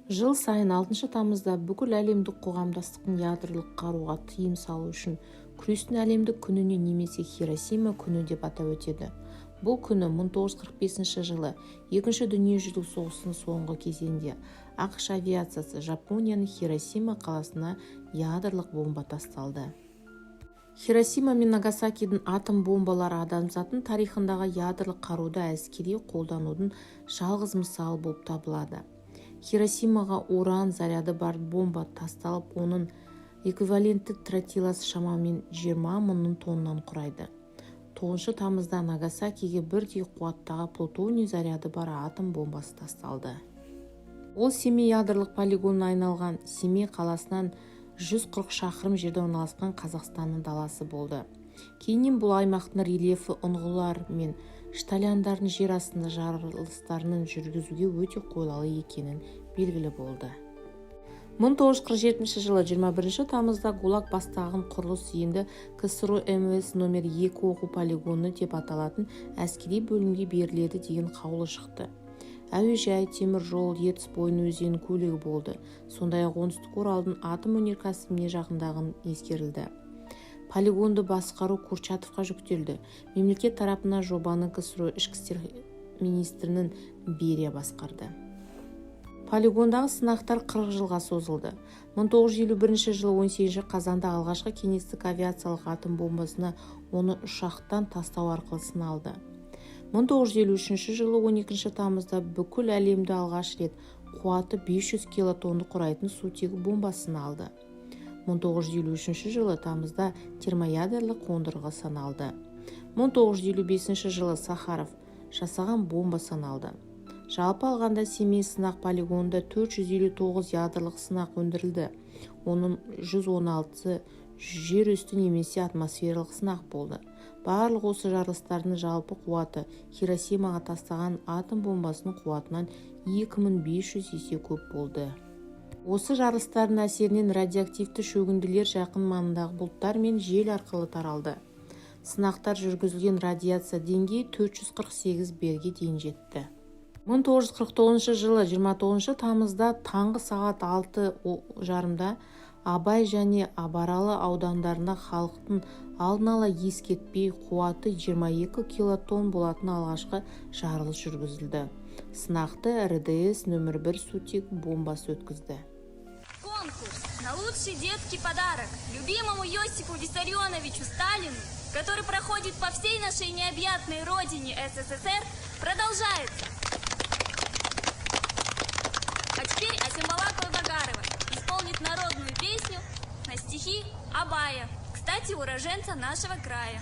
Жыл сайын 6 тамызда бүкіл әлемдік қоғамдастықтың ядролық қаруға тыйым салу үшін күрестің әлемдік күніне немесе Хиросима күні деп атап өтеді. Бұл күні 1945 жылы Екінші дүниежүзілік соғыстың соңғы кезеңде ақш авиациясы Жапонияның Хиросима қаласына ядролық бомба тасталды. Хиросима мен Нагасакидің атом бомбалары адамзаттың тарихындағы ядролық қаруды әскери қолданудың жалғыз мысалы болып табылады. Хиросимаға уран заряды бар бомба тасталып, оның эквиваленті тротиласы шамамен 20 мың тоннаны құрайды. 9 тамызда Нагасакиге бірдей қуаттағы плутоний заряды бар атом бомбасы тасталды. Ол Семей ядролық полигонына айналған Семей қаласынан 140 шақырым жерде орналасқан Қазақстанның даласы болды. Кейіннен бұл аймақтың рельефі ұңғылар мен штальяндардың жер астында жарылыстарының жүргізуге өте қолайлы екенін белгілі болды. 1947 жылы 21 тамызда ГУЛАГ бастаған құрылыс енді КСРО МВС номер 2 оқу полигоны деп аталатын әскери бөлімге беріледі деген қаулы шықты. Әуежай, темір жол, Ертіс бойының өзен көлігі болды. Сондай-ақ оңтүстік Оралдың атом өнеркәсібіне жақындағын ескерілді. Полигонды басқару Курчатовқа жүктелді. Мемлекет тарапынан жобаны КСРО ішкі істер министрінің Берия басқарды. Полигондағы сынақтар 40 жылға созылды. 1951 жылы 18 қазанда алғашқы кеңестік авиациялық атом бомбасына оны ұшақтан тастау арқылы сыналды. 1953 жылы 12 тамызда бүкіл әлемді алғаш рет қуаты 500 килотонны құрайтын сутегі бомбасын алды. 1953 жылы тамызда термоядерлік қондырғы саналды. 1955 жылы Сахаров жасаған бомба саналды. Жалпы алғанда Семей сынақ полигонында 459 ядролық сынақ өндірілді. Оның 116-сы жер үсті немесе атмосфералық сынақ болды. Барлық осы жарылыстардың жалпы қуаты Хиросимаға тастаған атом бомбасының қуатынан 2500 есе көп болды. Осы жарылыстардың әсерінен радиоактивті шөгінділер жақын маңындағы бұлттар мен жел арқылы таралды. Сынақтар жүргізілген радиация деңгейі 448 берге дейін жетті. 1949 жылы 29 тамызда таңғы сағат 6:30-да Абай және Абаралы аудандарында халықтың алдын ала ескертпей қуаты 22 килотонн болатын алғашқы жарылыс жүргізілді. Сынақты РДС номер 1 сутек бомбасы өткізді. Конкурс на лучший детский подарок любимому Йосипу Виссарионовичу Сталину, который проходит по всей нашей необъятной родине СССР, продолжается. А теперь Асимбалакова Загарова исполнит народную песню на стихи Абая, кстати, уроженца нашего края.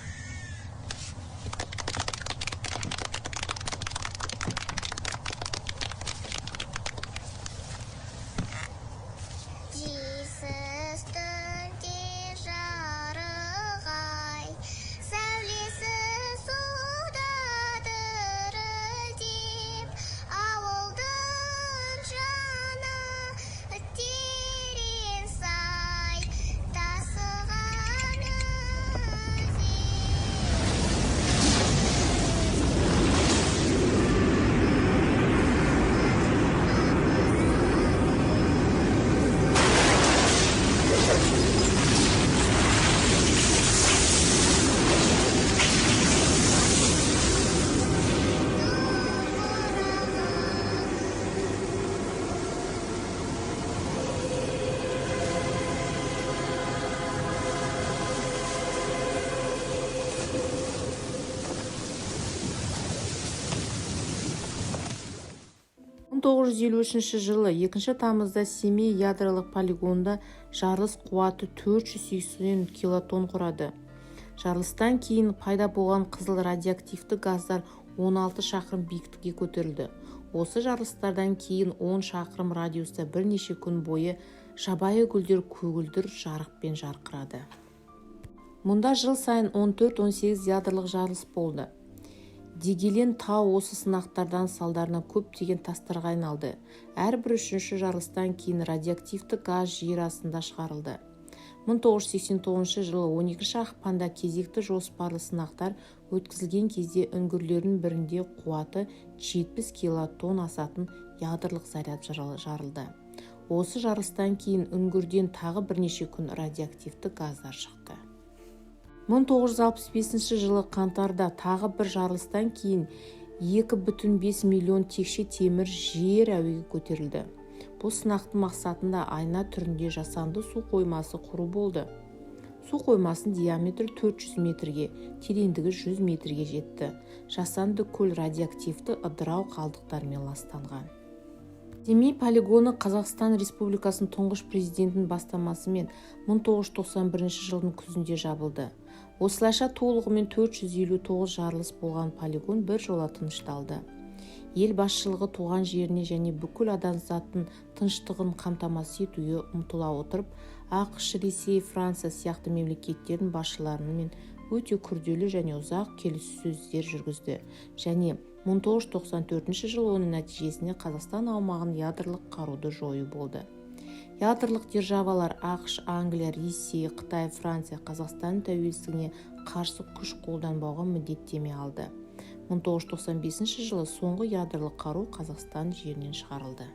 жылы 2 тамызда Семей ядролық полигонында жарылыс қуаты 480 килотонн құрады. Жарылыстан кейін пайда болған қызыл радиоактивті газдар 16 шақырым биіктікке көтерілді. Осы жарылыстардан кейін 10 шақырым радиуста бірнеше күн бойы жабайы гүлдер көгілдір жарықпен жарқырады. Мұнда жыл сайын 14-18 ядролық жарылыс болды. Дегелен тау осы сынақтардан салдарынан көптеген тастарға айналды. Әрбір үшінші жарылыстан кейін радиоактивті газ жер астында шығарылды. 1989 жылы 12 ақпанда кезекті жоспарлы сынақтар өткізілген кезде үңгірлердің бірінде қуаты 70 килотонн асатын ядролық заряд жарылды. Осы жарылыстан кейін үңгірден тағы бірнеше күн радиоактивті газдар шықты. 1965 жылы қаңтарда тағы бір жарылыстан кейін 2,5 миллион текше темір жер әуеге көтерілді. Бұл сынақтың мақсатында айна түрінде жасанды су қоймасы құру болды. Су қоймасының диаметрі 400 метрге, тереңдігі 100 метрге жетті. Жасанды көл радиоактивті ыдырау қалдықтармен ластанған. Семей полигоны Қазақстан Республикасының тұңғыш президентінің бастамасымен 1991 жылдың күзінде жабылды. Осылайша толығымен 459 жарылыс болған полигон бір жола тынышталды. Ел басшылығы туған жеріне және бүкіл адамзаттың тыныштығын қамтамасыз етуге ұмтыла отырып, ақш, Ресей, Франция сияқты мемлекеттердің басшыларымен өте күрделі және ұзақ келіссөздер жүргізді және 1994 жылы оның нәтижесінде Қазақстан аумағын ядролық қаруды жою болды. Ядролық державалар ақш, Англия, Ресей, Қытай, Франция Қазақстан тәуелсіздігіне қарсы күш қолданбауға міндеттеме алды. 1995 жылы соңғы ядролық қару Қазақстан жерінен шығарылды.